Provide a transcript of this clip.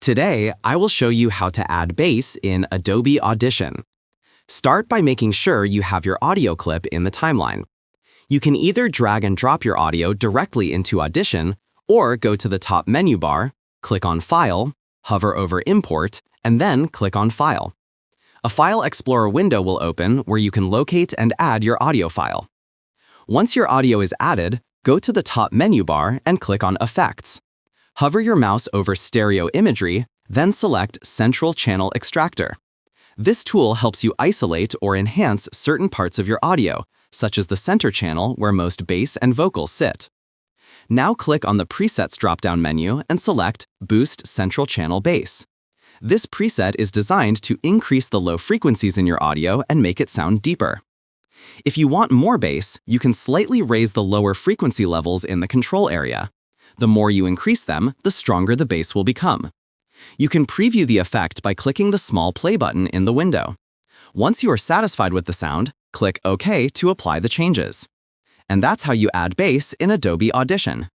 Today, I will show you how to add bass in Adobe Audition. Start by making sure you have your audio clip in the timeline. You can either drag and drop your audio directly into Audition or go to the top menu bar, click on File, hover over Import, and then click on File. A File Explorer window will open where you can locate and add your audio file. Once your audio is added, go to the top menu bar and click on Effects. Hover your mouse over Stereo Imagery, then select Central Channel Extractor. This tool helps you isolate or enhance certain parts of your audio, such as the center channel where most bass and vocals sit. Now click on the Presets drop-down menu and select Boost Central Channel Bass. This preset is designed to increase the low frequencies in your audio and make it sound deeper. If you want more bass, you can slightly raise the lower frequency levels in the control area. The more you increase them, the stronger the bass will become. You can preview the effect by clicking the small play button in the window. Once you are satisfied with the sound, click OK to apply the changes. And that's how you add bass in Adobe Audition.